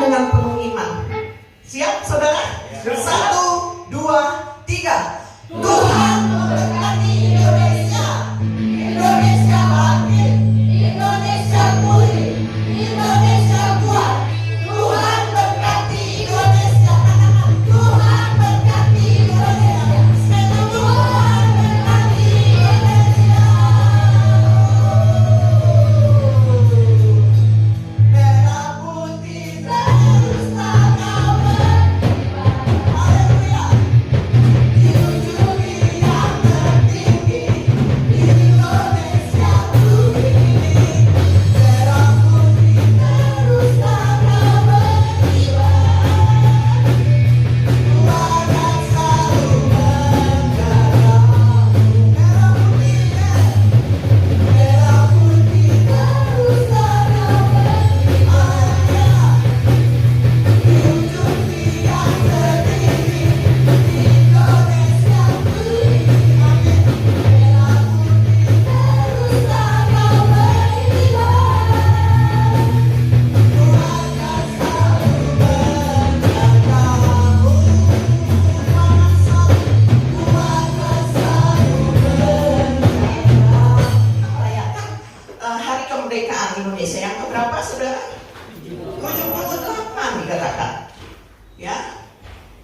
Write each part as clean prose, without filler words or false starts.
dengan penuh iman. Siap saudara? Satu, dua, tiga. Tuhan memberkati Indonesia. Indonesia bangkit. Indonesia pulih. Indonesia kuat. Tuhan berkati Indonesia. Tuhan berkati Indonesia. Tuhan berkati Indonesia. Merah putih terus takkan berkibar. Haleluya. Dijunjungi yang tertinggi. Indonesia pulih. Merah putih terus takkan berkibar. Tuhan akan selalu menjagamu. Merah putih, merah putih terus takkan berkibar. Dijunjungi yang tertinggi. Indonesia pulih. Merah putih terus takkan berkibar. Tuhan akan selalu menjagamu. Tuhan akan selalu menjagamu. Kita merayakan hari kemerdekaan Indonesia yang keberapa, saudara? 78 dikatakan. Ya,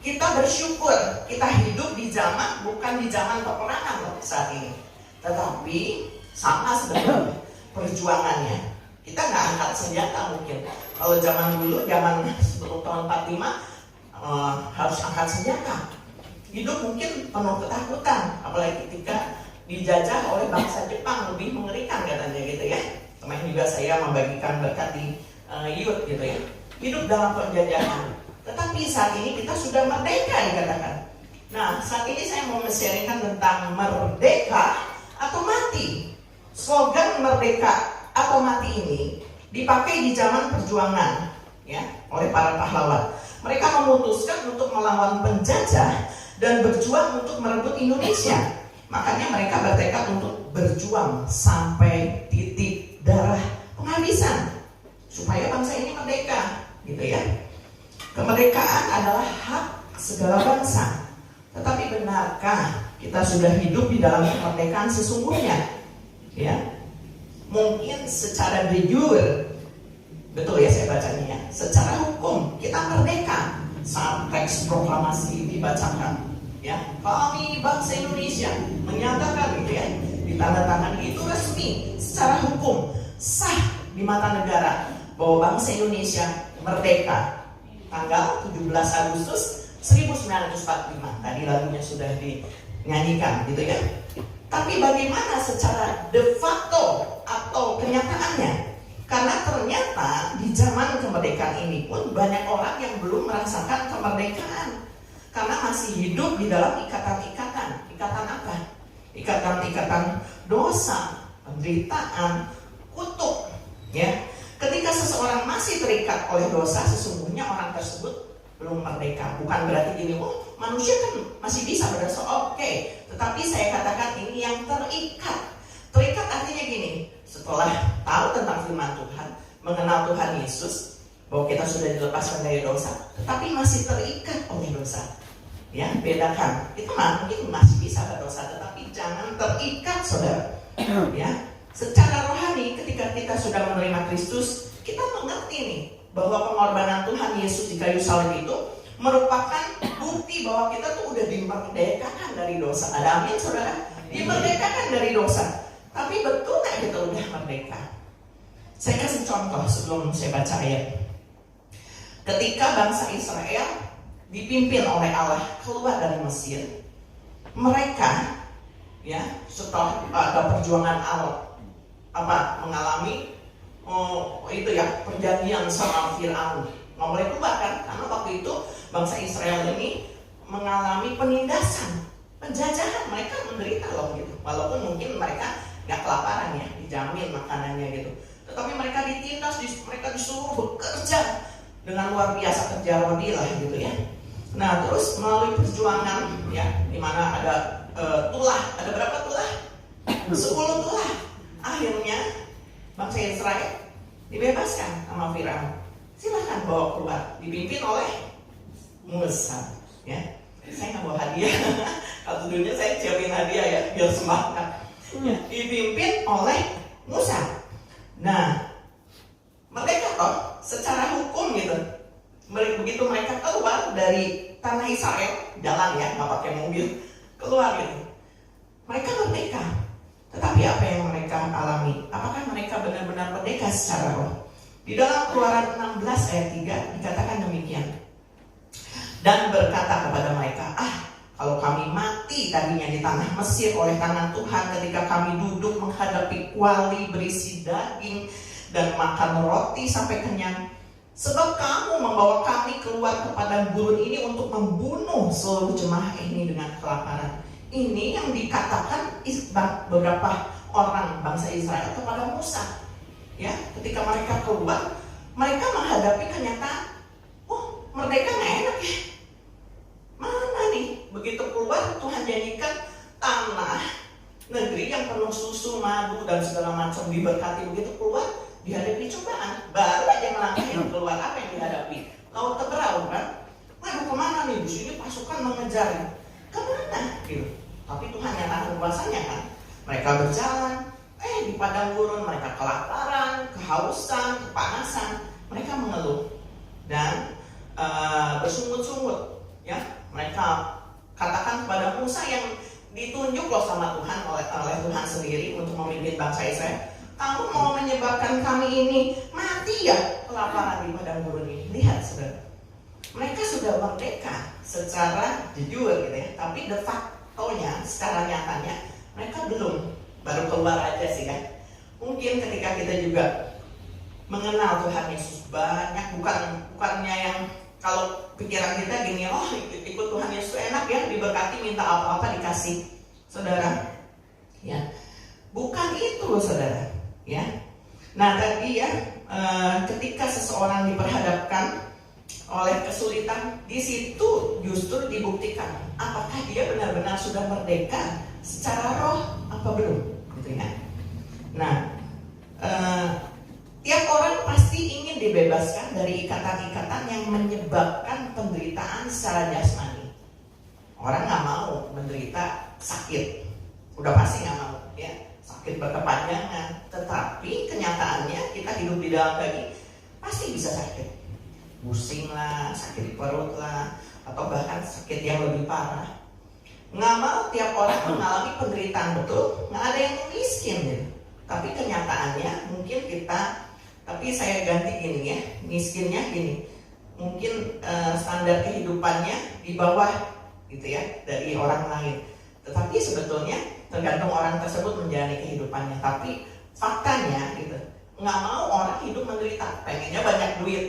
kita bersyukur kita hidup di zaman bukan di zaman peperangan loh saat ini, tetapi sama sebenarnya perjuangannya. Kita nggak angkat senjata mungkin. Kalau zaman dulu, zaman sebelum tahun 45 harus angkat senjata. Hidup mungkin penuh ketakutan, apalagi ketika dijajah oleh bangsa Jepang, lebih mengerikan katanya gitu ya. Kemarin juga saya membagikan berkat di youth gitu ya. Hidup dalam penjajahan. Tetapi saat ini kita sudah merdeka dikatakan. Nah, saat ini saya mau men-sharingkan tentang merdeka atau mati. Slogan merdeka atau mati ini dipakai di zaman perjuangan ya oleh para pahlawan. Mereka memutuskan untuk melawan penjajah dan berjuang untuk merebut Indonesia. Makanya mereka bertekad untuk berjuang sampai titik darah penghabisan supaya bangsa ini merdeka, gitu ya. Kemerdekaan adalah hak segala bangsa. Tetapi benarkah kita sudah hidup di dalam kemerdekaan sesungguhnya? Ya, mungkin secara de jure, betul ya saya bacanya ya. Secara hukum kita merdeka saat teks proklamasi dibacakan. Ya, kami bangsa Indonesia menyatakan gitu ya, ditandatangani itu resmi secara hukum sah di mata negara bahwa bangsa Indonesia merdeka tanggal 17 Agustus 1945. Tadi lagunya sudah dinyanyikan gitu ya. Tapi bagaimana secara de facto atau kenyataannya? Karena ternyata di zaman kemerdekaan ini pun banyak orang yang belum merasakan kemerdekaan. Karena masih hidup di dalam ikatan-ikatan. Ikatan apa? Ikatan-ikatan dosa, penderitaan, kutuk. Ya, ketika seseorang masih terikat oleh dosa, sesungguhnya orang tersebut belum merdeka. Bukan berarti gini, oh manusia kan masih bisa berdosa, oke. Tetapi saya katakan ini yang terikat. Terikat artinya gini, setelah tahu tentang firman Tuhan, mengenal Tuhan Yesus, bahwa kita sudah dilepaskan dari dosa, tetapi masih terikat oleh dosa. Ya, bedakan. Itu mungkin masih bisa berdosa, tetapi jangan terikat, saudara. Ya, secara rohani ketika kita sudah menerima Kristus, kita mengerti nih bahwa pengorbanan Tuhan Yesus di kayu salib itu merupakan bukti bahwa kita tuh udah dimerdekakan dari dosa. Ada amin, saudara? Dimerdekakan dari dosa. Tapi betul nggak kita udah merdeka? Saya kasih contoh sebelum saya baca ayat. Ketika bangsa Israel dipimpin oleh Allah keluar dari Mesir, mereka ya setelah ada perjuangan mengalami itu ya perjanjian sama Firaun, nggak boleh keluar kan, karena waktu itu bangsa Israel ini mengalami penindasan, penjajahan, mereka menderita loh gitu, walaupun mungkin mereka nggak kelaparan ya, dijamin makanannya gitu, tetapi mereka ditindas, mereka disuruh bekerja dengan luar biasa, kerja rodi lah gitu ya. Nah terus melalui perjuangan ya, dimana ada tulah, ada berapa tulah? 10 tulah. Akhirnya bangsa Israel dibebaskan sama Firaun. silahkan bawa keluar, dipimpin oleh Musa. Ya, saya nggak bawa hadiah. Kalau dulunya saya siapin hadiah ya, biar semangat. Ya, dipimpin oleh Musa. Nah, mereka toh secara hukum gitu, begitu mereka keluar dari tanah Israel, jalan ya, nggak pakai mobil, keluar gitu, mereka merdeka. Tetapi apa yang mereka alami? Apakah mereka benar-benar merdeka secara roh? Di dalam Keluaran 16 ayat 3 dikatakan demikian. Dan berkata kepada mereka, kalau kami mati tadinya di tanah Mesir oleh tangan Tuhan ketika kami duduk menghadapi kuali berisi daging dan makan roti sampai kenyang. Sebab kamu membawa kami keluar ke padang gurun ini untuk membunuh seluruh jemaah ini dengan kelaparan. Ini yang dikatakan beberapa orang bangsa Israel kepada Musa. Ya, ketika mereka keluar, mereka menghadapi kenyataan, merdeka nggak enak ya. Mana nih? Begitu keluar, Tuhan janjikan tanah negeri yang penuh susu, madu dan segala macam diberkati. Begitu keluar, dihadapi cobaan. Baru aja melangkah yang keluar, apa yang dihadapi? Laut Teberau kan? Waduh, kemana nih? Di sini pasukan mengejar. Kemana? Gitu. Tapi Tuhan yang tahan kuasanya kan. Mereka berjalan, di padang gurun mereka kelaparan, kehausan, kepanasan. Mereka mengeluh dan bersungut-sungut. Ya, mereka katakan kepada Musa yang ditunjuk loh sama Tuhan oleh Tuhan sendiri untuk memimpin bangsa Israel. Kamu mau menyebabkan kami ini mati ya kelaparan di padang gurun ini. Lihat saudara, mereka sudah merdeka secara jujur gitu ya, tapi de facto-nya, secara nyatanya mereka belum, baru keluar aja sih kan. Mungkin ketika kita juga mengenal Tuhan Yesus banyak, bukannya yang kalau pikiran kita gini, ikut Tuhan Yesus enak ya, diberkati, minta apa-apa dikasih. Saudara, ya, bukan itu saudara. Ya, nah tadi ya, ketika seseorang diperhadapkan oleh kesulitan, di situ justru dibuktikan apakah dia benar-benar sudah merdeka secara roh apa belum, gitu ya. Nah, tiap orang pasti ingin dibebaskan dari ikatan-ikatan yang menyebabkan penderitaan secara jasmani. Orang nggak mau menderita sakit, udah pasti nggak mau, ya. Sakit berkepanjangan, tetapi kenyataannya kita hidup di dalam daging pasti bisa sakit, pusing lah, sakit perut lah, atau bahkan sakit yang lebih parah. Nggak mau tiap orang mengalami penderitaan, betul, nggak ada yang miskin gitu. Tapi kenyataannya mungkin kita, tapi saya ganti gini ya, miskinnya gini, mungkin standar kehidupannya di bawah gitu ya dari orang lain. Tetapi sebetulnya tergantung orang tersebut menjalani kehidupannya. Tapi faktanya gitu, nggak mau orang hidup menderita, pengennya banyak duit.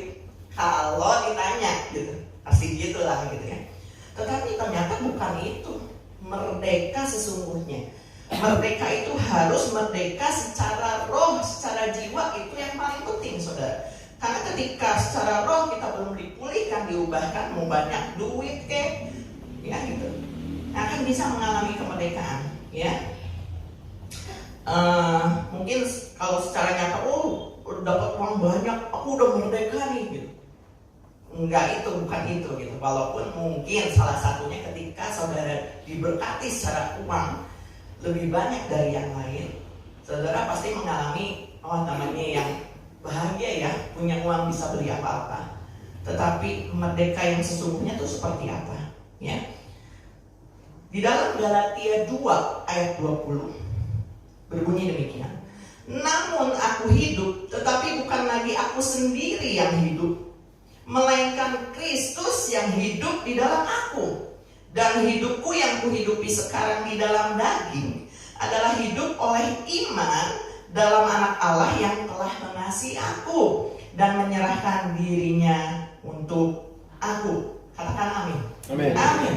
Kalau ditanya gitu, pasti gitulah gitu ya. Tetapi ternyata bukan itu merdeka sesungguhnya. Merdeka itu harus merdeka secara roh, secara jiwa, itu yang paling penting saudara. Karena ketika secara roh kita belum dipulihkan, diubahkan, mau banyak duit kek, ya gitu, akan bisa mengalami kemerdekaan, ya. Mungkin kalau secara nyata, udah dapat uang banyak, aku udah merdeka nih, gitu. Enggak, itu bukan itu, gitu. Walaupun mungkin salah satunya ketika saudara diberkati secara uang lebih banyak dari yang lain, saudara pasti mengalami namanya yang bahagia ya, punya uang bisa beli apa-apa. Tetapi merdeka yang sesungguhnya itu seperti apa, ya? Di dalam Galatia 2 ayat 20 berbunyi demikian. Namun aku hidup, tetapi bukan lagi aku sendiri yang hidup, melainkan Kristus yang hidup di dalam aku. Dan hidupku yang kuhidupi sekarang di dalam daging adalah hidup oleh iman dalam Anak Allah yang telah mengasihi aku dan menyerahkan dirinya untuk aku. Katakan amin. Amin. Amin.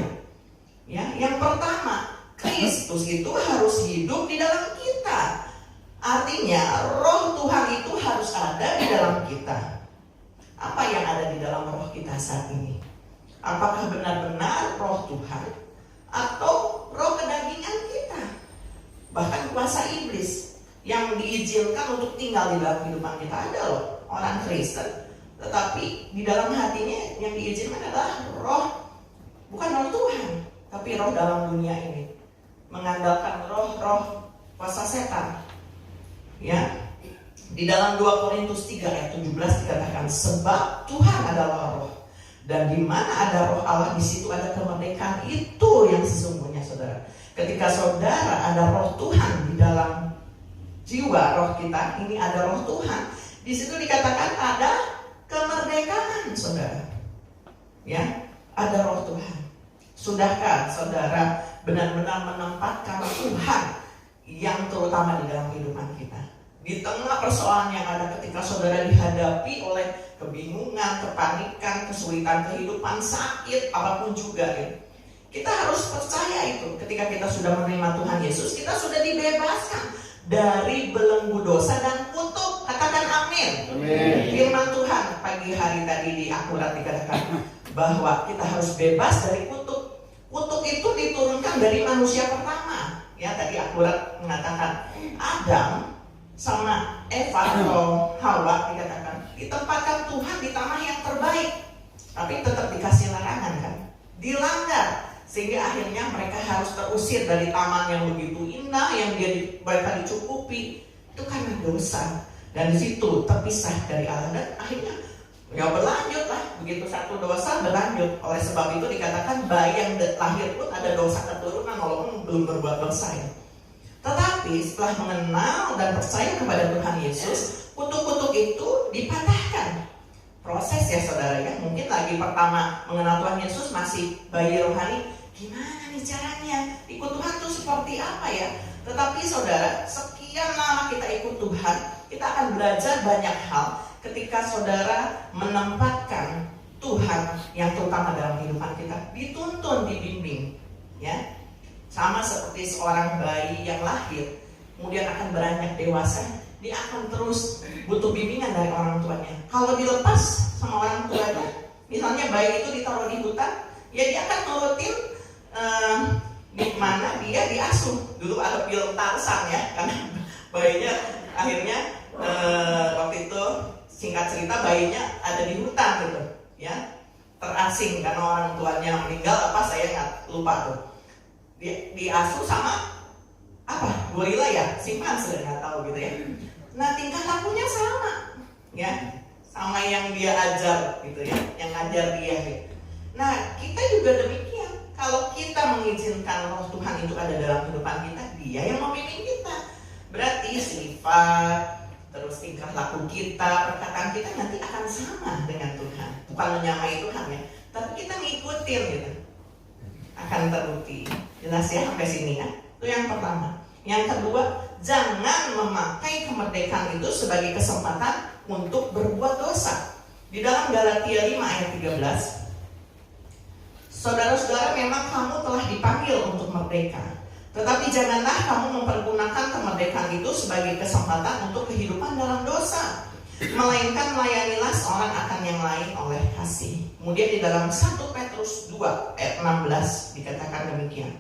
Ya, yang pertama, Kristus itu harus hidup di dalam kita. Artinya, roh Tuhan itu harus ada di dalam kita. Apa yang ada di dalam roh kita saat ini? Apakah benar-benar roh Tuhan atau roh kedagingan kita? Bahkan kuasa iblis yang diizinkan untuk tinggal di dalam kehidupan kita ada loh. Orang Kristen tetapi di dalam hatinya yang diizinkan adalah roh, bukan roh Tuhan, tapi roh dalam dunia ini, mengandalkan roh-roh kuasa setan. Ya, di dalam 2 Korintus 3 ayat 17 dikatakan, sebab Tuhan adalah roh, dan di mana ada roh Allah, di situ ada kemerdekaan. Itu yang sesungguhnya, saudara. Ketika saudara ada roh Tuhan di dalam jiwa roh kita, ini ada roh Tuhan, di situ dikatakan ada kemerdekaan, saudara. Ya, ada roh Tuhan. Sudahkah saudara benar-benar menempatkan Tuhan yang terutama di dalam kehidupan kita? Di tengah persoalan yang ada ketika saudara dihadapi oleh kebingungan, kepanikan, kesulitan kehidupan, sakit, apapun juga ya. Kita harus percaya itu, ketika kita sudah menerima Tuhan Yesus, kita sudah dibebaskan dari belenggu dosa dan kutuk. Katakan amin. Amin. Firman Tuhan pagi hari tadi di Akurat dikatakan bahwa kita harus bebas dari kutuk. Kutuk itu diturunkan dari manusia pertama. Ya, tadi Akurat mengatakan Adam sama Eva atau Hawa dikatakan ditempatkan Tuhan di tanah yang terbaik, tapi tetap dikasih larangan kan, dilanggar, sehingga akhirnya mereka harus terusir dari taman yang begitu indah yang mereka dicukupi. Itu karena dosa, dan di situ terpisah dari Allah, dan akhirnya ya berlanjut lah, begitu satu dosa berlanjut. Oleh sebab itu dikatakan bayi yang lahir pun ada dosa keturunan walaupun belum berbuat dosa ya. Tetapi setelah mengenal dan percaya kepada Tuhan Yesus, kutuk-kutuk itu dipatahkan. Proses ya saudara ya, mungkin lagi pertama mengenal Tuhan Yesus masih bayi rohani, gimana nih caranya? Ikut Tuhan itu seperti apa ya? Tetapi saudara, sekian lama kita ikut Tuhan, kita akan belajar banyak hal ketika saudara menempatkan Tuhan yang terutama dalam kehidupan kita, dituntun, dibimbing ya. Sama seperti seorang bayi yang lahir, kemudian akan beranjak dewasa, dia akan terus butuh bimbingan dari orang tuanya. Kalau dilepas sama orang tuanya, misalnya bayi itu ditaruh di hutan, ya dia akan nurutin di mana dia diasuh. Dulu ada film Tarzan ya, karena bayinya akhirnya waktu itu singkat cerita bayinya ada di hutan gitu, ya, terasing karena orang tuanya meninggal apa saya nggak lupa tuh. Diasuh sama apa, gorila ya, simpanse nggak tahu gitu ya. Nah tingkah lakunya sama ya, sama yang dia ajar gitu ya, yang ngajar dia gitu. Nah kita juga demikian, kalau kita mengizinkan roh Tuhan itu ada dalam kehidupan kita, dia yang memimpin kita. Berarti sifat, terus tingkah laku kita, perkataan kita nanti akan sama dengan Tuhan. Bukan menyamai Tuhan ya, tapi kita ngikutin gitu, akan terbukti. Jelas ya sampai sini ya. Itu yang pertama. Yang kedua, jangan memakai kemerdekaan itu sebagai kesempatan untuk berbuat dosa. Di dalam Galatia 5 ayat 13, saudara-saudara, memang kamu telah dipanggil untuk merdeka, tetapi janganlah kamu mempergunakan kemerdekaan itu sebagai kesempatan untuk kehidupan dalam dosa, melainkan melayanilah seorang akan yang lain oleh kasih. Kemudian di dalam 1 Petrus 2 ayat 16 dikatakan demikian.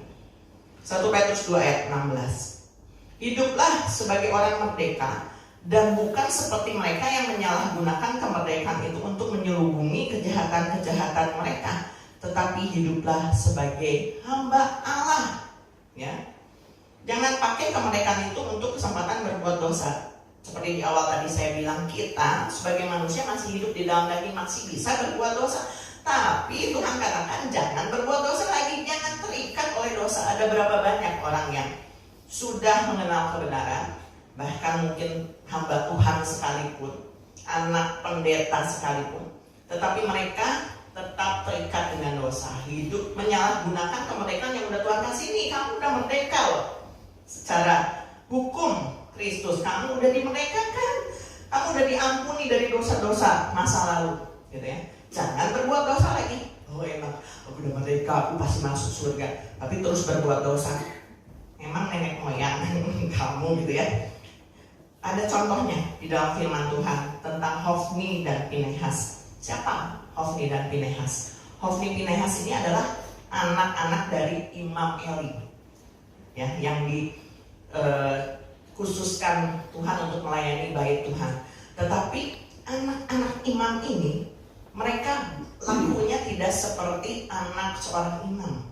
1 Petrus 2 ayat 16. Hiduplah sebagai orang merdeka, dan bukan seperti mereka yang menyalahgunakan kemerdekaan itu untuk menyelubungi kejahatan-kejahatan mereka, tetapi hiduplah sebagai hamba Allah. Ya, jangan pakai kemerdekaan itu untuk kesempatan berbuat dosa. Seperti di awal tadi saya bilang, kita sebagai manusia masih hidup di dalam daging, masih bisa berbuat dosa. Tapi Tuhan katakan jangan berbuat dosa lagi, jangan terikat oleh dosa. Ada berapa banyak orang yang sudah mengenal kebenaran, bahkan mungkin hamba Tuhan sekalipun, anak pendeta sekalipun, tetapi mereka tetap terikat dengan dosa, hidup menyalahgunakan kemerdekaan yang udah Tuhan kasih. Nih, kamu udah merdeka loh. Secara hukum Kristus, kamu udah dimerdekakan, kamu udah diampuni dari dosa-dosa masa lalu, gitu ya. Jangan berbuat dosa lagi. Oh emang aku udah merdeka, aku pasti masuk surga, tapi terus berbuat dosa. Emang nenek moyang kamu gitu ya. Ada contohnya di dalam firman Tuhan tentang Hofni dan Pinehas. Siapa Hofni dan Pinehas? Hofni Pinehas ini adalah anak-anak dari Imam Eli, ya, yang dikhususkan Tuhan untuk melayani bait Tuhan. Tetapi anak-anak imam ini, mereka lakunya tidak seperti anak seorang imam.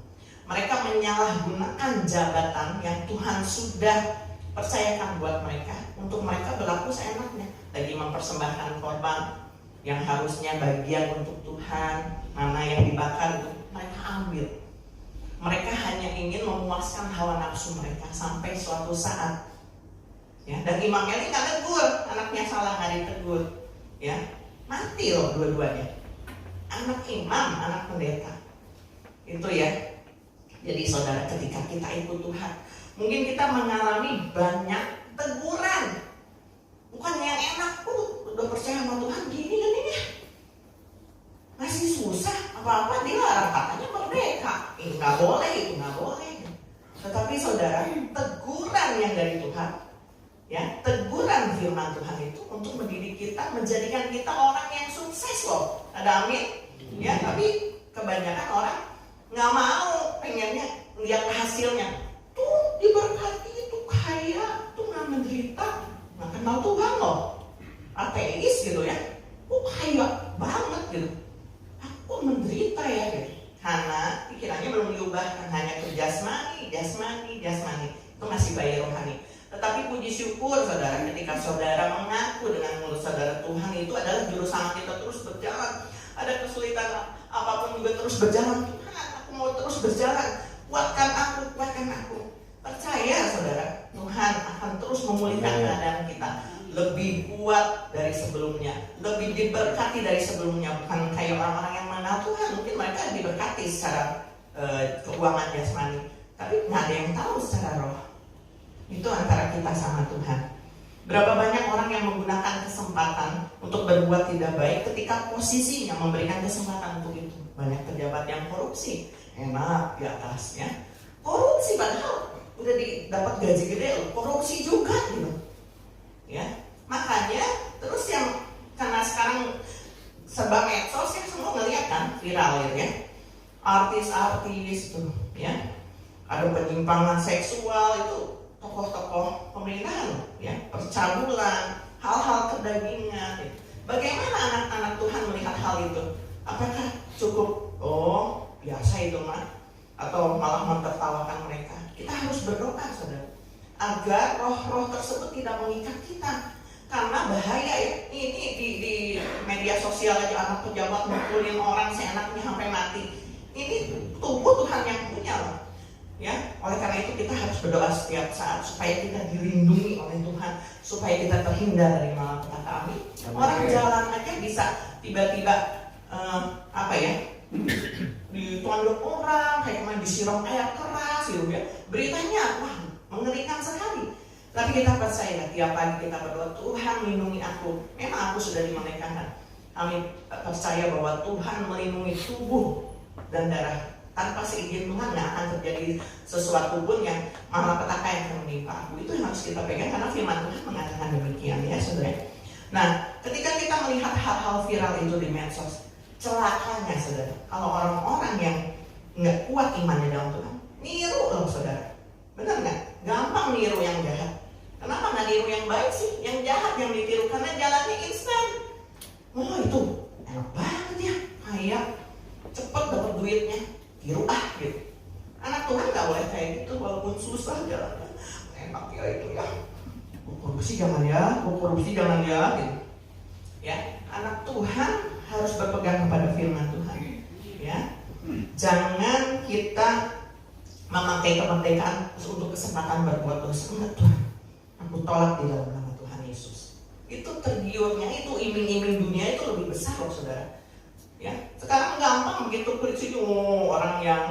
Mereka menyalahgunakan jabatan yang Tuhan sudah percayakan buat mereka untuk mereka berlaku seenaknya. Lagi mempersembahkan korban yang harusnya bagian untuk Tuhan, mana yang dibakar itu mereka ambil. Mereka hanya ingin memuaskan hawa nafsu mereka sampai suatu saat, ya. Dan imamnya ini nggak tegur, anaknya salah nggak ditegur, ya, mati loh dua-duanya. Anak imam, anak pendeta, itu ya. Jadi saudara, ketika kita ikut Tuhan, mungkin kita mengalami banyak teguran, bukan yang enak. Udah percaya sama Tuhan gini kan ini, masih susah apa-apa dilarang, katanya merdeka, ini nggak boleh, itu nggak boleh. Tetapi saudara, teguran yang dari Tuhan, ya, teguran firman Tuhan itu untuk mendidik kita, menjadikan kita orang yang sukses loh. Ada amin? Ya, tapi kebanyakan orang nggak mau, pengennya lihat hasilnya. Tuh diberkati, itu kaya, tuh nggak menderita, nggak kenal Tuhan loh, ateis gitu ya. Kaya banget gitu, aku menderita ya gitu. Karena pikirannya belum diubahkan, hanya ke jasmani. Itu masih bayi rohani. Tetapi puji syukur saudara, ketika saudara mengaku dengan mulut saudara Tuhan itu adalah juru selamat kita terus berjalan. Ada kesulitan apapun juga terus berjalan. Tuhan, aku mau terus berjalan. Kuatkan aku. Percaya saudara, Tuhan akan terus memulihkan keadaan kita. Lebih kuat dari sebelumnya, lebih diberkati dari sebelumnya. Bukan kayak orang-orang yang mengenal Tuhan, mungkin mereka diberkati secara keuangan jasmani, tapi nggak ada yang tahu secara roh. Itu antara kita sama Tuhan. Berapa banyak orang yang menggunakan kesempatan untuk berbuat tidak baik ketika posisinya memberikan kesempatan untuk itu. Banyak pejabat yang korupsi, enak di atasnya. Korupsi padahal udah dapat gaji gede, korupsi juga gitu. Ya, makanya terus yang karena sekarang serba medsos ya, semua ngeliat kan, viral ya, artis-artis tuh ya, ada penyimpangan seksual itu, tokoh-tokoh pemerintahan ya, percabulan, hal-hal kedagingan. Bagaimana anak-anak Tuhan melihat hal itu? Apakah cukup biasa itu mah, atau malah mentertawakan mereka? Kita harus berdoa saudara, agar roh-roh tersebut tidak mengikat kita. Karena bahaya ya, ini di media sosial aja anak pejabat mukulin orang seenaknya sampai mati. Ini tubuh Tuhan yang punya loh. Ya, oleh karena itu kita harus berdoa setiap saat supaya kita dilindungi oleh Tuhan, supaya kita terhindar dari malapetaka. Amin. Orang jalan aja bisa tiba-tiba ditondok orang, kayak kemarin disiram air keras gitu ya. Beritanya wah mengerikan sekali. Tapi kita percaya tiap pagi kita berdoa, Tuhan lindungi aku. Memang aku sudah dimerdekakan. Kami percaya bahwa Tuhan melindungi tubuh dan darah. Tanpa seizin Tuhan nggak akan terjadi sesuatu pun yang malapetaka yang akan menimpa aku. Itu yang harus kita pegang karena firman Tuhan mengatakan demikian ya saudara. Nah, ketika kita melihat hal-hal viral itu di medsos, celakanya saudara, kalau orang-orang yang nggak kuat imannya dalam Tuhan, niru loh saudara. Benar nggak? Gampang niru yang jahat. Kenapa nggak niru yang baik sih? Yang jahat yang ditiru karena jalannya instan. Oh itu enak banget ya, kayak cepet dapat duitnya, tiru gitu. Anak Tuhan nggak boleh kayak gitu, walaupun susah jalannya. Enak ya itu ya. Korupsi jangan ya, gitu. Ya, anak Tuhan harus berpegang kepada firman Tuhan. Ya, jangan kita memakai kemerdekaan untuk kesempatan berbuat dosa. Enggak Tuhan, aku tolak di dalam nama Tuhan Yesus. Itu tergiurnya, itu iming-iming dunia itu lebih besar loh saudara. Ya, sekarang gampang begitu prinsipnya orang yang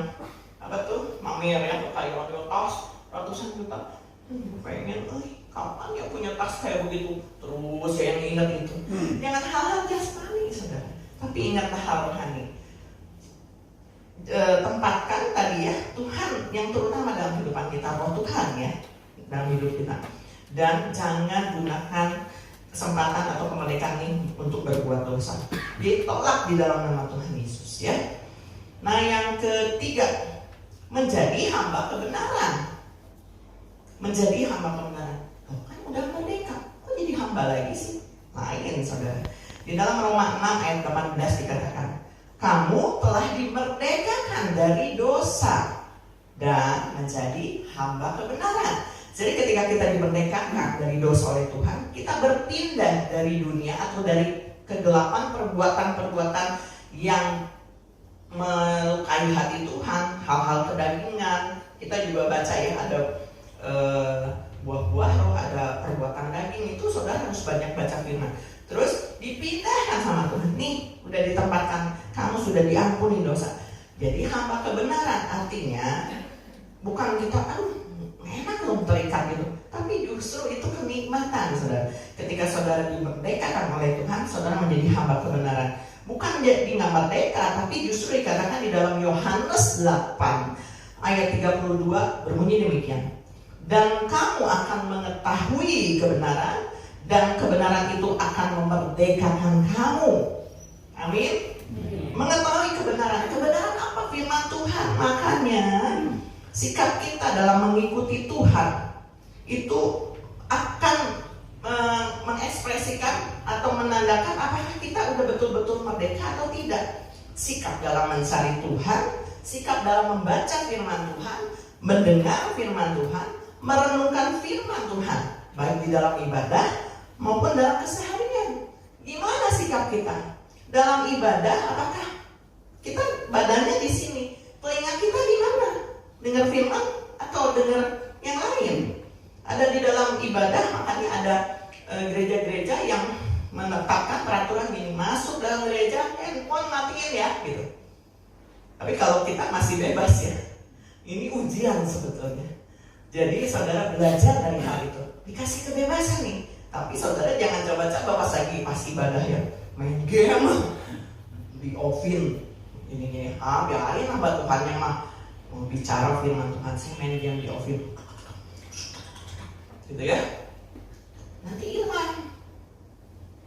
mamer ya, kayak orang tas ratusan juta. Pengen, kapan ya punya tas kayak begitu? Terus ya yang ingat itu. Jangan hal-hal jasmani saudara, tapi ingatlah hal rohani. Tempatkan tadi ya Tuhan yang terutama dalam kehidupan kita, roh Tuhan ya dalam hidup kita, dan jangan gunakan kesempatan atau kemerdekaan ini untuk berbuat dosa. Ditolak di dalam nama Tuhan Yesus ya. Nah yang ketiga, menjadi hamba kebenaran. Menjadi hamba kebenaran. Kan udah merdeka, kok jadi hamba lagi sih? Lain saudara. Di dalam Roma 6 ayat 18 dikatakan, kamu telah dimerdekakan dari dosa dan menjadi hamba kebenaran. Jadi ketika kita dimerdekakan dari dosa oleh Tuhan, kita berpindah dari dunia atau dari kegelapan perbuatan-perbuatan yang melukai hati Tuhan, hal-hal kedagingan. Kita juga baca ya, ada buah-buah roh, ada perbuatan daging. Itu saudara harus banyak baca firman. Terus dipindahkan sama Tuhan. Nih, udah ditempatkan, kamu sudah diampuni dosa. Jadi hamba kebenaran artinya bukan kita enak loh terikat gitu, tapi justru itu kenikmatan, saudara. Ketika saudara dimerdekakan oleh Tuhan, saudara menjadi hamba kebenaran. Bukan jadi nggak merdeka, tapi justru dikatakan di dalam Yohanes 8 ayat 32 berbunyi demikian. Dan kamu akan mengetahui kebenaran, dan kebenaran itu akan memerdekakan kamu. Amin. Mengetahui kebenaran. Kebenaran apa? Firman Tuhan. Makanya sikap kita dalam mengikuti Tuhan itu akan mengekspresikan atau menandakan apakah kita udah betul-betul merdeka atau tidak. Sikap dalam mencari Tuhan, sikap dalam membaca firman Tuhan, mendengar firman Tuhan, merenungkan firman Tuhan, baik di dalam ibadah maupun dalam keseharian. Gimana sikap kita dalam ibadah? Apakah kita badannya di sini, telinga kita di mana? Dengar firman atau dengar yang lain? Ada di dalam ibadah, makanya ada gereja-gereja yang menetapkan peraturan gini, masuk dalam gereja, handphone matiin ya, gitu. Tapi kalau kita masih bebas ya, ini ujian sebetulnya. Jadi saudara belajar dari hal itu, dikasih kebebasan nih. Tapi saudara jangan coba-coba pas ibadah ya, main game, di offin, ini biarin lah Tuhannya mah mau bicara firman Tuhan, saya main game di offin, gitu ya. Nanti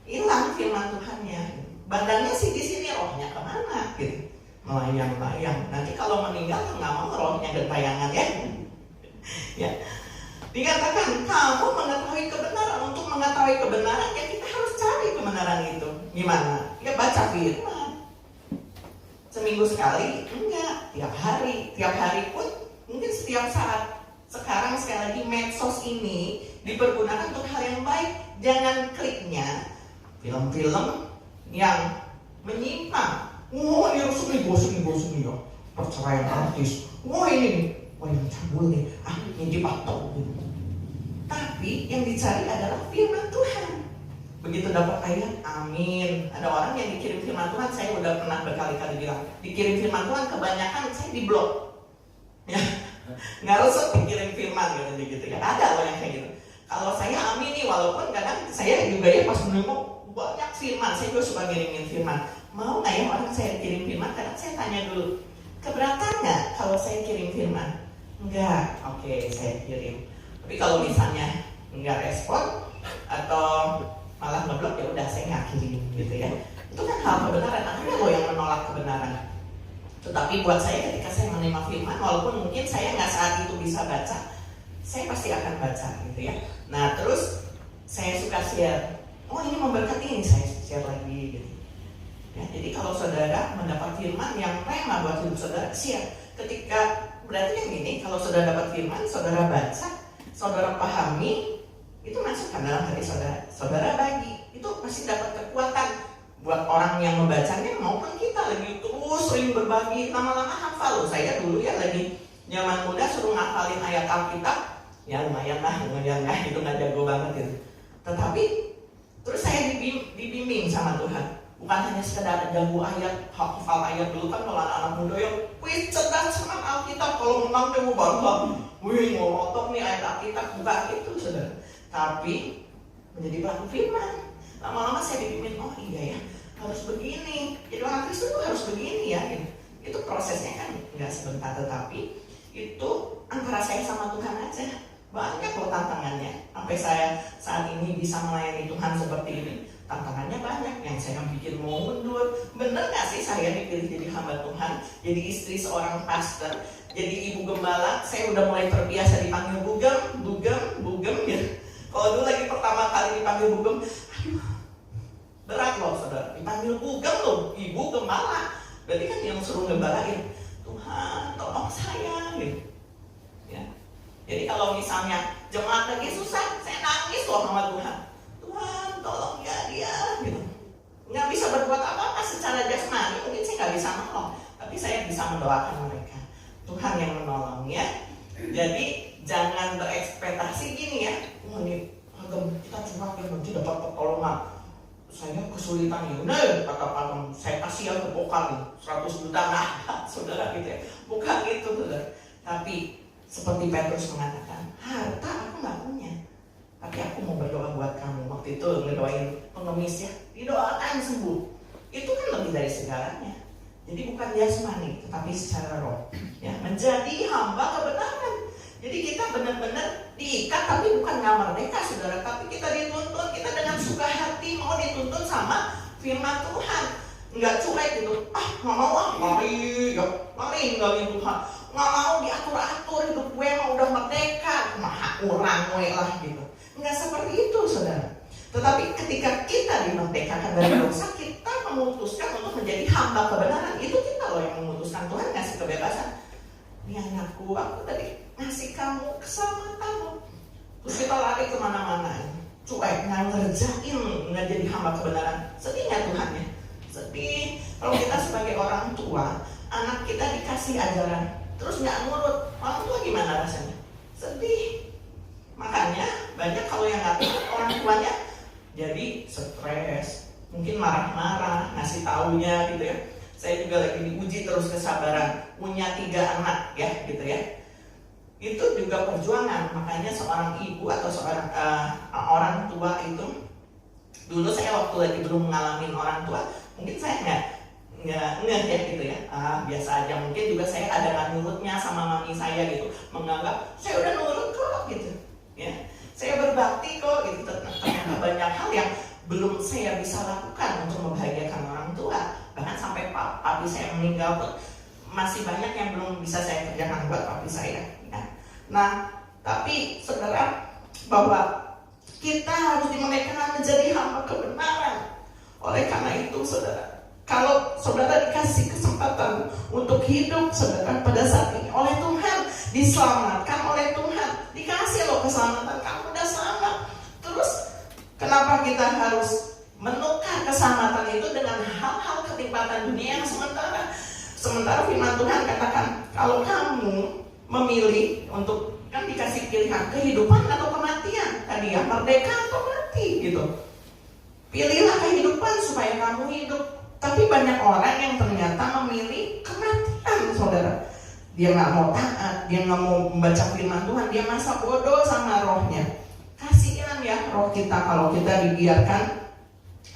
hilang firman Tuhannya. Badannya sih di sini, rohnya kemana? Gitu, melayang-layang. Nanti kalau meninggal nggak mau rohnya gentayangan ya. Ya, dikatakan kamu mengetahui kebenaran. Untuk mengetahui kebenaran ya kita harus cari kebenaran itu. Gimana? Ya baca firman. Seminggu sekali? Enggak. Tiap hari pun mungkin setiap saat. Sekarang sekali lagi medsos ini dipergunakan untuk hal yang baik. Jangan kliknya film-film yang menyimpang. Wah ini rusuh nih, bosan nih ya. Perceraian artis. Wah ini nih. Wah yang cabul nih, ini dipatau. Tapi yang dicari adalah firman Tuhan. Begitu dapat ayat, amin. Ada orang yang dikirim firman Tuhan, saya udah pernah berkali-kali bilang, dikirim firman Tuhan kebanyakan saya diblok. Ya, nggak usah dikirim firman gitu ya. Ada loh yang kayak gitu. Kalau saya amin nih, walaupun kadang saya juga ya pas menerima banyak firman, saya juga suka ngirimin firman. Mau nggak ya orang saya kirim firman? Kadang saya tanya dulu, keberatan nggak kalau saya kirim firman? Enggak, oke saya kirim. Tapi kalau misalnya enggak respon atau malah ngeblok, ya udah saya nggak kirim gitu ya. Itu kan hal kebenaran, akhirnya lo yang menolak kebenaran. Tetapi buat saya ketika saya menerima firman, walaupun mungkin saya nggak saat itu bisa baca, saya pasti akan baca gitu ya. Nah terus saya suka share, oh ini memberkati, ini saya share lagi gitu. Ya, jadi kalau saudara mendapat firman yang rema buat hidup saudara, share. Ketika berarti yang ini, kalau saudara dapat firman, saudara baca, saudara pahami, itu masukkan dalam hati saudara. Saudara bagi, itu pasti dapat kekuatan buat orang yang membacanya maupun kita lagi terus sering berbagi, lama-lama hafal loh. Saya dulu ya lagi zaman muda suruh ngafalin ayat Alkitab, ya lumayan lah, itu nggak jago banget gitu. Tetapi terus saya dibimbing sama Tuhan. Bukan hanya sekedar jago ayat, hafal ayat dulu kan kalau anak muda yang wih cerdas sangat Alkitab, kalau menang dia mau bangga, wih ngotot nih ayat Alkitab, bukan itu saudara. Tapi menjadi pelaku firman. Lama-lama saya dibimbing, oh iya ya harus begini. Jadi orang Kristen itu harus begini ya. Itu prosesnya kan nggak sebentar, tetapi itu antara saya sama Tuhan aja. Banyak loh tantangannya. Sampai saya saat ini bisa melayani Tuhan seperti ini. Tantangannya banyak, yang saya bikin mau mundur. Bener gak sih saya dipilih jadi hamba Tuhan, jadi istri seorang pastor, jadi ibu gembala? Saya udah mulai terbiasa dipanggil bugem gitu. Kalau dulu lagi pertama kali dipanggil bugem, aduh Berat loh saudara, dipanggil bugem loh, ibu gembala. Berarti kan yang suruh gembalain, Tuhan tolong saya gitu. Ya. Jadi kalau misalnya jemaat lagi susah, saya nangis loh sama Tuhan. Tuhan tolong ya dia gitu. Nggak bisa berbuat apa-apa secara jasmani, mungkin saya nggak bisa menolong, tapi saya bisa mendoakan mereka. Tuhan yang menolong ya. Jadi jangan berekspektasi gini ya, wah ini kita cuma nanti dapat pertolongan. Saya kesulitan ya, udah kata saya kasih yang ke bokar nih 100 juta, nah saudara gitu ya, bukan itu saudara. Tapi seperti Petrus mengatakan, harta aku nggak punya, tapi aku mau berdoa buat kamu. Waktu itu ngedoain pengemis ya, didoakan sembuh. Itu kan lebih dari segalanya. Jadi bukan jasmani, tetapi secara roh ya, menjadi hamba kebenaran. Jadi kita benar-benar diikat, tapi bukan nggak merdeka saudara, tapi kita dituntun, kita dengan suka hati mau dituntun sama firman Tuhan. Nggak cuek gitu, nggak mau mari ninggalin Tuhan, nggak mau diatur-atur hidup gue mau udah merdeka, maha kurang gue lah gitu. Nggak seperti itu saudara. Tetapi ketika kita dimerdekakan dari dosa, kita memutuskan untuk menjadi hamba kebenaran. Itu kita loh yang memutuskan. Tuhan ngasih kebebasan. Ini anakku, aku tadi ngasih kamu keselamatan. Terus kita lari kemana-mana, cuek, nggak ngerjain, nggak jadi hamba kebenaran. Sedih nggak Tuhan ya? Sedih. Kalau kita sebagai orang tua, anak kita dikasih ajaran, terus nggak nurut, orang tua gimana rasanya? Sedih. Makanya banyak kalau yang nggak tahu orang tuanya jadi stres, mungkin marah-marah, ngasih taunya gitu ya. Saya juga lagi diuji terus kesabaran, punya 3 anak ya gitu ya. Itu juga perjuangan. Makanya seorang ibu atau seorang orang tua itu, dulu saya waktu lagi belum mengalami orang tua, mungkin saya nggak ya gitu ya. Biasa aja, mungkin juga saya ada nurutnya sama mami saya gitu, menganggap saya udah nurut kok gitu ya. Saya berbakti kok gitu. Ternyata banyak hal yang belum saya bisa lakukan untuk membahagiakan orang tua. Bahkan sampai papi saya meninggal pun masih banyak yang belum bisa saya kerjakan buat papi saya ya. Nah, tapi saudara, bahwa kita harus dimerdekakan menjadi hamba kebenaran. Oleh karena itu saudara, kalau saudara dikasih kesempatan untuk hidup saudara pada saat ini oleh Tuhan, diselamatkan oleh Tuhan, dikasih loh keselamatan, kamu udah selamat. Terus kenapa kita harus menukar keselamatan itu dengan hal-hal kenikmatan dunia yang sementara? Sementara firman Tuhan katakan, kalau kamu memilih untuk, kan dikasih pilihan kehidupan atau kematian tadi ya, merdeka atau mati gitu. Pilihlah kehidupan supaya kamu hidup. Tapi banyak orang yang ternyata memilih kematian saudara. Dia nggak mau taat, dia nggak mau membaca firman Tuhan, dia masa bodoh sama rohnya. Kasihan ya roh kita kalau kita dibiarkan,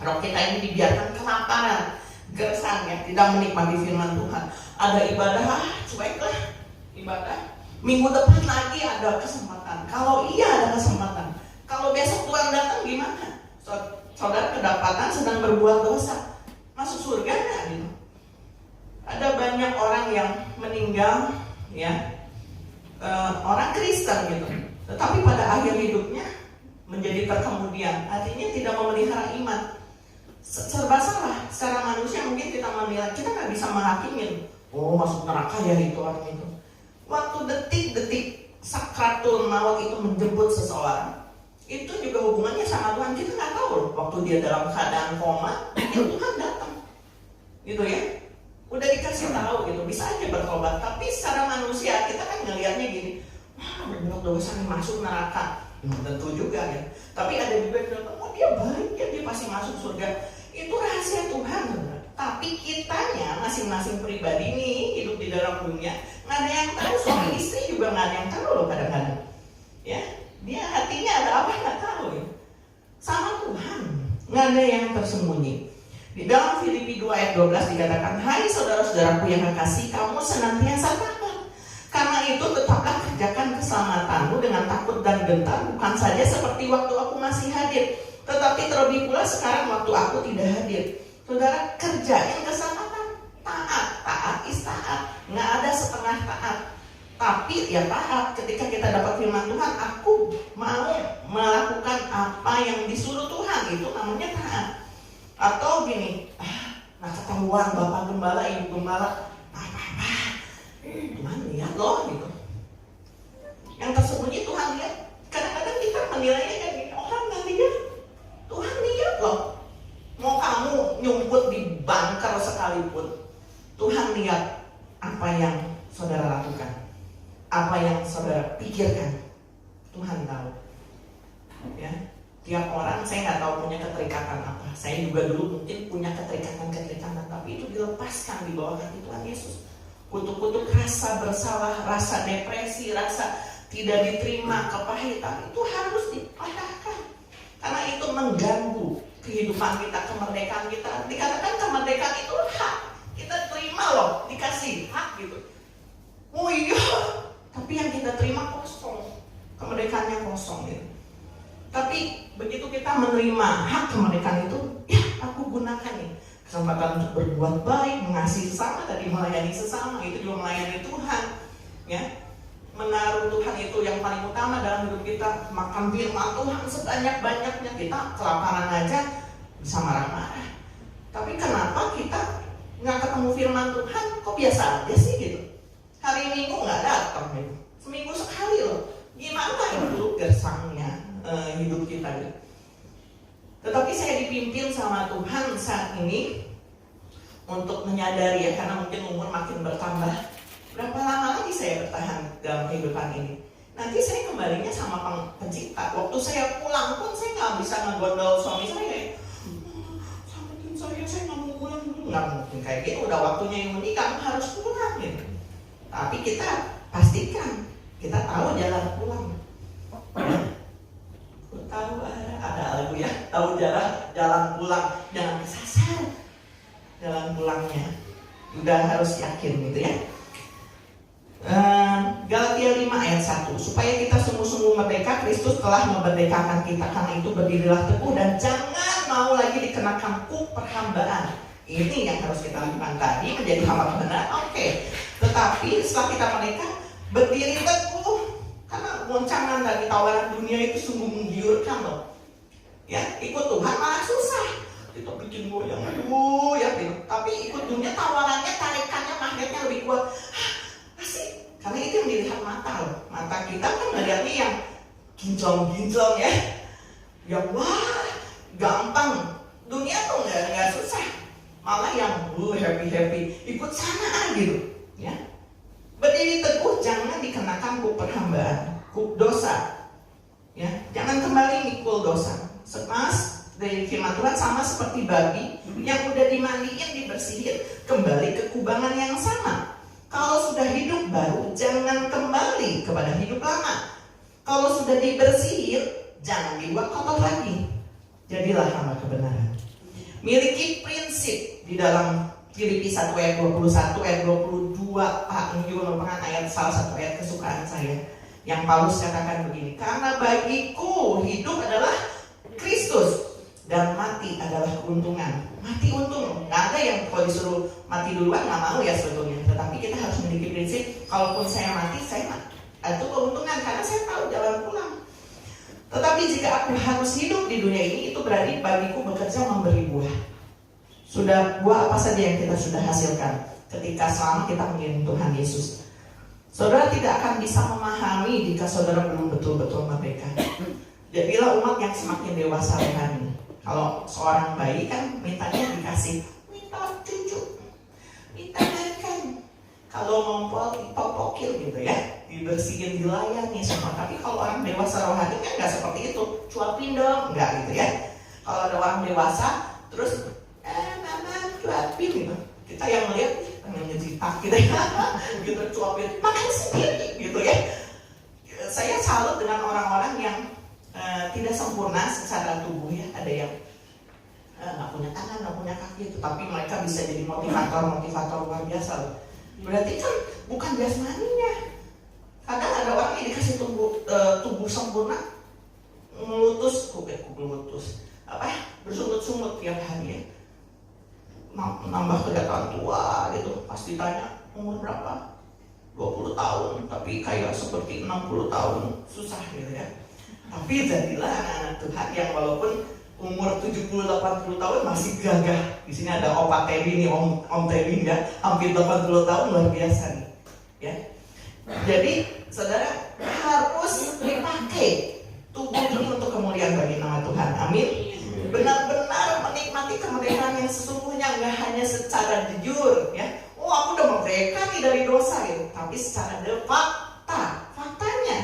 roh kita ini dibiarkan kelaparan, gersang ya, tidak menikmati firman Tuhan. Ada ibadah, cueklah ibadah. Minggu depan lagi ada kesempatan. Kalau iya ada kesempatan. Kalau besok Tuhan datang gimana? Saudara kedapatan sedang berbuat dosa, masuk surga nggak gitu? Ada banyak orang yang meninggal ya, orang Kristen gitu, tetapi pada akhir hidupnya menjadi terkemudian, artinya tidak memelihara iman. Serba salah. Secara manusia mungkin kita menilai, kita nggak bisa menghakimin, oh masuk neraka ya itu orang itu. Waktu detik-detik sakratul maut itu menjemput seseorang, itu juga hubungannya sama Tuhan. Kita nggak tahu loh, waktu dia dalam keadaan koma, Tuhan datang gitu ya. Udah dikasih tahu gitu, bisa aja bertobat. Tapi secara manusia kita kan ngelihatnya gini, wah berbuat dosa nih masuk neraka. Tentu juga ya. Tapi ada juga yang bilang, oh dia baik ya, dia pasti masuk surga. Itu rahasia Tuhan benar. Tapi kitanya masing-masing pribadi nih hidup di dalam dunia, nggak ada yang tahu. Suami istri juga nggak ada yang tahu loh kadang-kadang. Ya, dia hatinya ada apa nggak tahu ya. Sama Tuhan, nggak ada yang tersembunyi. Di dalam Filipi 2 ayat 12 dikatakan, hai saudara-saudaraku yang kekasih, kamu senantiasa tabah. Karena itu tetaplah kerjakan keselamatanmu dengan takut dan gentar, bukan saja seperti waktu aku masih hadir, tetapi terlebih pula sekarang waktu aku tidak hadir. Saudara, kerjain keselamatan, taat istaat, nggak ada setengah taat. Tapi ya taat, ketika kita dapat firman Tuhan, aku mau melakukan apa yang disuruh Tuhan, itu namanya taat. Atau gini, nah ketahuan bapak gembala, ibu gembala, apa-apa, Tuhan lihat loh gitu. Yang tersembunyi Tuhan lihat. Kadang-kadang kita menilainya kayak gini, orang nggak lihat, Tuhan lihat loh. Mau kamu nyumput di bunker sekalipun, Tuhan lihat apa yang saudara lakukan, apa yang saudara pikirkan. Tuhan tahu. Ya, tiap orang, saya nggak tahu punya keterikatan apa. Saya juga dulu mungkin punya keterikatan, tapi itu dilepaskan di bawah kaki Tuhan Yesus. Kutuk-kutuk rasa bersalah, rasa depresi, rasa tidak diterima, kepahitan itu harus dipatahkan. Karena itu mengganggu kehidupan kita, kemerdekaan kita. Dikatakan kemerdekaan itu hak. Kita terima loh, dikasih hak gitu. Oh iya, tapi yang kita terima kosong. Kemerdekaannya kosong gitu. Tapi begitu kita menerima hak kemerdekaan itu, ya aku gunakan nih kesempatan untuk berbuat baik, mengasihi sesama, tadi melayani sesama, itu juga melayani Tuhan. Ya, menaruh Tuhan itu yang paling utama dalam hidup kita. Makan firman Tuhan sebanyak-banyaknya. Kita kelaparan aja bisa marah-marah. Tapi kenapa kita nggak ketemu firman Tuhan? Kok biasa aja sih gitu? Hari Minggu nggak datang gitu. Seminggu sekali loh. Gimana itu gersangnya hidup kita gitu. Tetapi saya dipimpin sama Tuhan saat ini untuk menyadari ya, karena mungkin umur makin bertambah. Berapa lama lagi saya bertahan dalam kehidupan ini? Nanti saya kembalinya sama pencipta. Waktu saya pulang pun saya nggak bisa ngegondol suami saya. Sama saya nggak mau pulang dulu. Nggak mungkin kayak gitu. Udah waktunya yang menikah, kamu harus pulang gitu. Tapi kita pastikan kita tahu jalan pulang. Tahu ada lagu ya, tahu jalan pulang, jangan kesasar jalan pulangnya. Udah harus yakin gitu ya. Galatia 5 ayat 1, supaya kita sungguh-sungguh merdeka, Kristus telah memerdekakan kita. Karena itu berdirilah teguh dan jangan mau lagi dikenakan kuk perhambaan. Ini yang harus kita lakukan tadi, menjadi hamba benar. Oke. Tetapi setelah kita merdeka, berdiri teguh. Karena goncangan dari tawaran dunia itu sungguh menggiurkan loh. Ya, ikut Tuhan malah susah. Kita bikin goyang, aduh ya gitu. Tapi ikut dunia tawarannya, tarikannya, magnetnya lebih kuat. Asik. Karena itu yang dilihat mata loh. Mata kita kan melihatnya yang kinclong-kinclong ya. Ya wah, gampang. Dunia tuh nggak susah. Malah yang happy-happy, ikut sana gitu. Ya. Berdiri teguh, jangan dikenakan kuk perhambaan, kuk dosa. Ya, jangan kembali mikul dosa. Semas dari firman Tuhan sama seperti babi yang udah dimandiin, dibersihin, kembali ke kubangan yang sama. Kalau sudah hidup baru, jangan kembali kepada hidup lama. Kalau sudah dibersihin, jangan dibuat kotor lagi. Jadilah hamba kebenaran. Miliki prinsip di dalam Filipi 1 ayat 21, ayat 22, ini juga merupakan salah satu ayat kesukaan saya. Yang Paulus katakan begini, karena bagiku hidup adalah Kristus dan mati adalah keuntungan. Mati untung, nggak ada yang kalau disuruh mati duluan nggak mau ya sebetulnya. Tetapi kita harus memiliki prinsip, kalaupun saya mati, saya mati. Itu keuntungan karena saya tahu jalan pulang. Tetapi jika aku harus hidup di dunia ini, itu berarti bagiku bekerja memberi buah. Sudah buah apa saja yang kita sudah hasilkan ketika selama kita mengiring Tuhan Yesus. Saudara tidak akan bisa memahami jika saudara belum betul-betul merdeka. Jadilah umat yang semakin dewasa rohani. Kalau seorang bayi kan mintanya dikasih, minta cucu, minta makan. Kalau ngompol dipopokil gitu ya, dibersihin, dilayani semua. Tapi kalau orang dewasa rohani kan nggak seperti itu, cuapin dong, nggak gitu ya. Kalau ada orang dewasa terus mama cuapin gitu. Kita yang melihat pengen ngejitak gitu ya. Gitu cuapin, makan sendiri gitu ya. Saya salut dengan orang-orang yang tidak sempurna secara tubuh ya. Ada yang nggak punya tangan, nggak punya kaki, tapi mereka bisa jadi motivator luar biasa loh. Berarti kan bukan jasmaninya. Kadang ada orang yang dikasih tubuh sempurna, melutus, bersungut-sungut tiap hari ya. Nambah kelihatan tua gitu. Pas ditanya umur berapa? 20 tahun, tapi kayak seperti 60 tahun, susah gitu ya. Tapi jadilah anak-anak Tuhan yang walaupun umur 70-80 tahun masih gagah. Di sini ada Opa Teddy nih, Om Teddy ya, hampir 80 tahun, luar biasa nih. Ya. Jadi saudara harus dipakai tubuh ini untuk kemuliaan bagi nama Tuhan. Amin. Benar-benar menikmati kemerdekaan yang sesungguhnya, nggak hanya secara jujur ya. Oh, aku udah merdeka nih dari dosa gitu, tapi secara faktanya.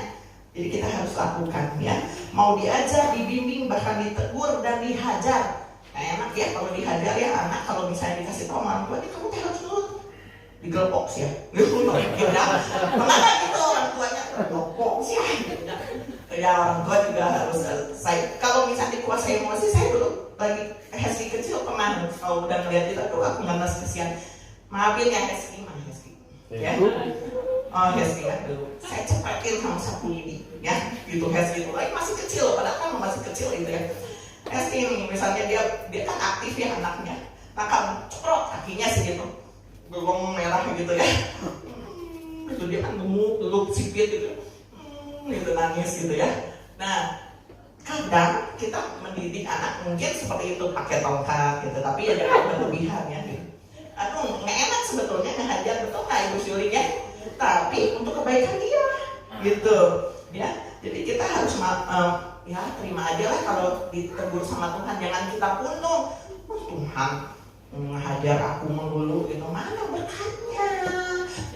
Jadi kita harus lakukan ya. Mau diajar, dibimbing, bahkan ditegur dan dihajar. Nah, enak ya kalau dihajar ya anak, kalau misalnya dikasih tahu orang tua, kamu harus nurut. Digelpok sih ya. Mana gitu orang tuanya gelpok sih ya. Orang tua juga harus kalau misalnya dikuasai emosi. Saya dulu lagi Hesky kecil pernah, kalau udah ngeliat itu, aduh aku nggak kasihan, maafin ya Hesky, ya. Oh Hesky ya dulu saya cepetin sama sapu lidi ya gitu. Hesky itu lagi masih kecil, padahal kan masih kecil itu ya. Hesky ini misalnya dia kan aktif ya anaknya, nah cekrot kakinya sih gitu, belum merah gitu ya. Itu dia kan gemuk dulu, sipit gitu, gitu nangis gitu ya. Nah kadang kita mendidik anak mungkin seperti itu pakai tongkat gitu, tapi ya jangan berlebihan ya gitu. Aduh nggak enak sebetulnya ngehajar, betul nggak Ibu Syuli ya? Tapi untuk kebaikan dia gitu ya. Jadi kita harus ya terima aja lah kalau ditegur sama Tuhan, jangan kita kuno. Tuhan menghajar aku melulu gitu, mana berkatnya?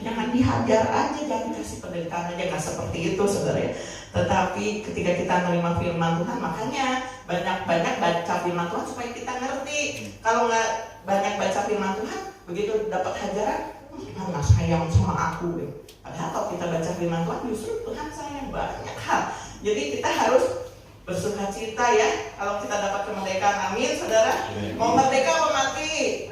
Jangan dihajar aja, jangan dikasih penderitaan aja, nggak seperti itu saudara. Tetapi ketika kita menerima firman Tuhan, makanya banyak-banyak baca firman Tuhan supaya kita ngerti. Kalau nggak banyak baca firman Tuhan, begitu dapat hajaran, Tuhan nggak sayang sama aku. Padahal kalau kita baca firman Tuhan, justru Tuhan sayang banyak hal. Jadi kita harus bersuka cita ya kalau kita dapat kemerdekaan. Amin saudara. Mau merdeka apa mati?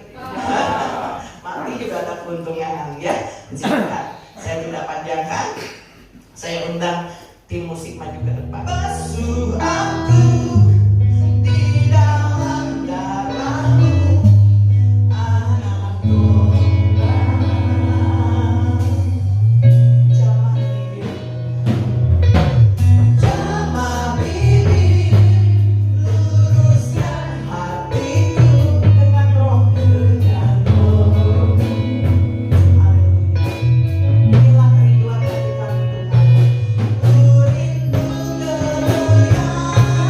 Mati juga ada keuntungan ya. Jika saya tidak panjangkan, saya undang tim musik maju ke depan. Basuh aku di dalam darahmu, anak domba. Jamah bibir, luruskan hatiku dengan roh, dengan roh. Inilah kerinduan bagi kami Tuhan. Ku rindu kemuliaan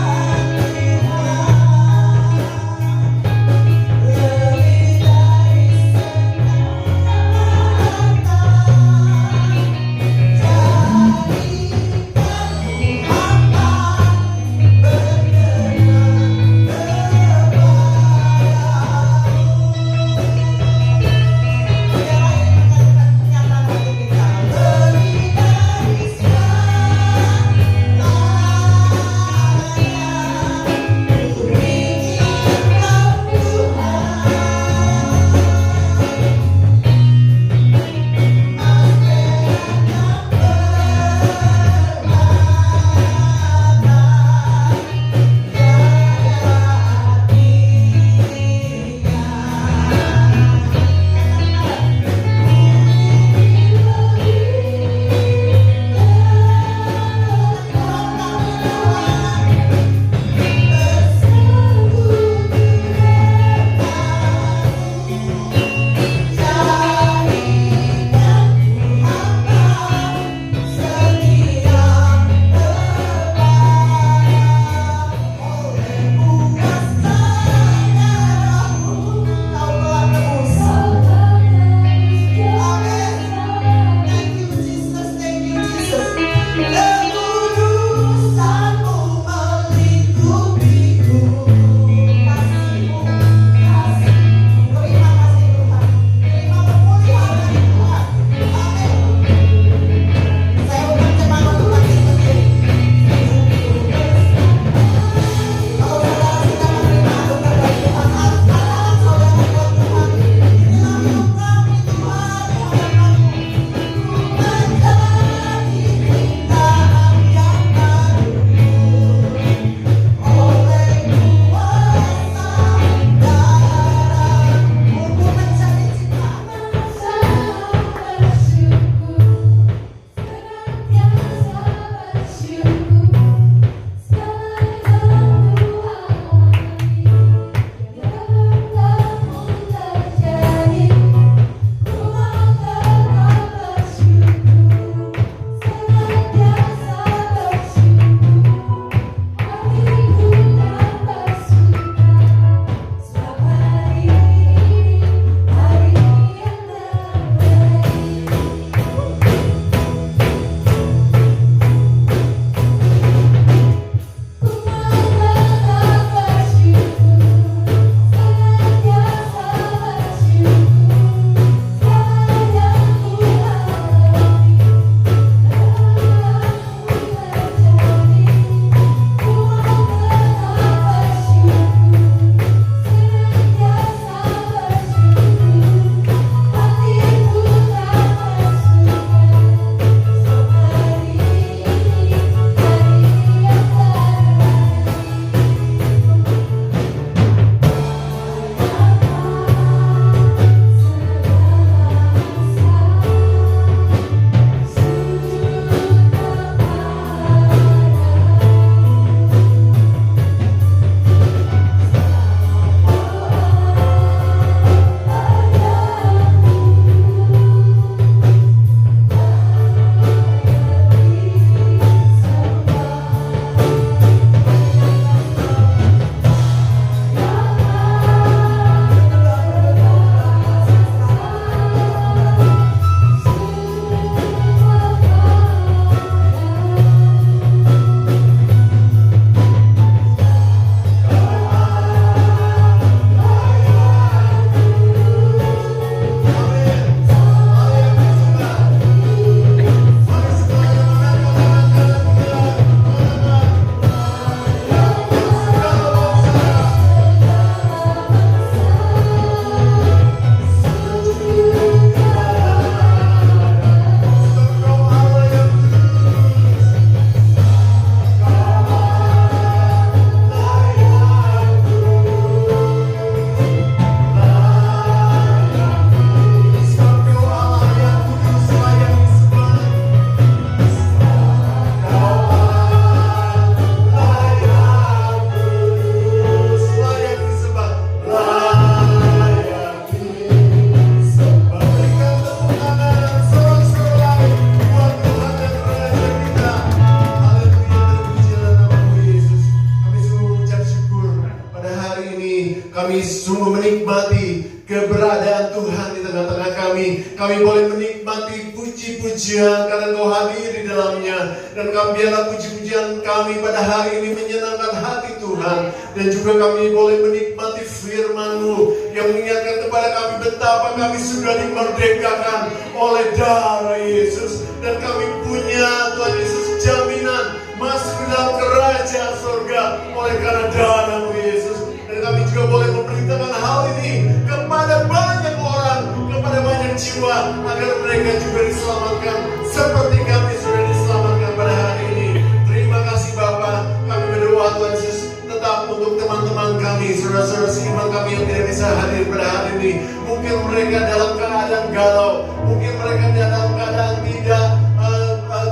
kami sungguh menikmati keberadaan Tuhan di tengah-tengah kami. Kami boleh menikmati puji-pujian karena Engkau hadir di dalamnya. Dan biarlah puji-pujian kami pada hari ini menyenangkan hati Tuhan. Dan juga kami boleh menikmati firman-Mu yang mengingatkan kepada kami betapa kami sudah dimerdekakan oleh darah Yesus. Dan kami punya Tuhan Yesus jaminan masuk ke dalam kerajaan surga oleh karena darah-Mu Yesus. Dan kami juga boleh memberitakan hal ini kepada banyak orang, kepada banyak jiwa, agar mereka juga diselamatkan seperti kami sudah diselamatkan pada hari ini. Terima kasih Bapa. Kami berdoa Tuhan Yesus tetap untuk teman-teman kami, saudara-saudara seiman kami yang tidak bisa hadir pada hari ini. Mungkin mereka dalam keadaan galau, mungkin mereka dalam keadaan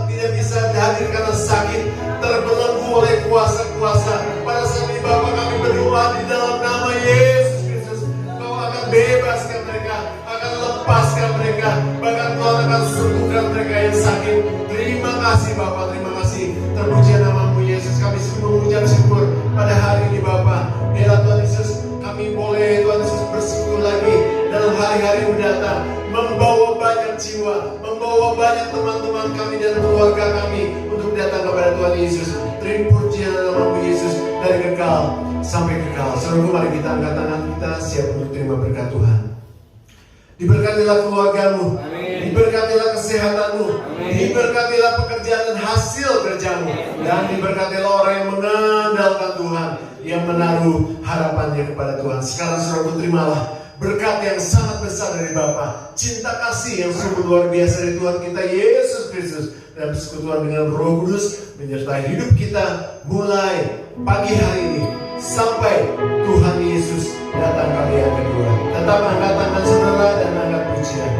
tidak bisa hadir karena sakit, terbelenggu oleh kuasa-kuasa. Pada saat ini Bapa, kami berdoa di dalam nama Yesus Kristus, Kau akan bebaskan mereka, akan lepaskan mereka, bahkan Tuhan akan sembuhkan mereka yang sakit. Terima kasih Bapa, terima kasih. Terpuji nama-Mu Yesus. Kami sungguh mengucap syukur pada hari ini Bapa. Biarlah Tuhan Yesus, kami boleh Tuhan Yesus bersyukur lagi dalam hari-hari mendatang, membawa banyak jiwa, membawa banyak teman-teman kami dan keluarga kami untuk datang kepada Tuhan Yesus. Terima pujian nama-Mu Yesus dari kekal sampai kekal. Saudaraku, mari kita angkat tangan kita siap untuk terima berkat Tuhan. Diberkatilah keluargamu, diberkatilah kesehatanmu, diberkatilah pekerjaan dan hasil kerjamu, dan diberkatilah orang yang mengandalkan Tuhan, yang menaruh harapannya kepada Tuhan. Sekarang saudaraku, terimalah berkat yang sangat besar dari Bapa, cinta kasih yang sungguh luar biasa dari Tuhan kita Yesus Kristus, dan persekutuan dengan Roh Kudus menyertai hidup kita mulai pagi hari ini sampai Tuhan Yesus datang kali yang kedua. Tetap angkat tangan saudara dan angkat pujian.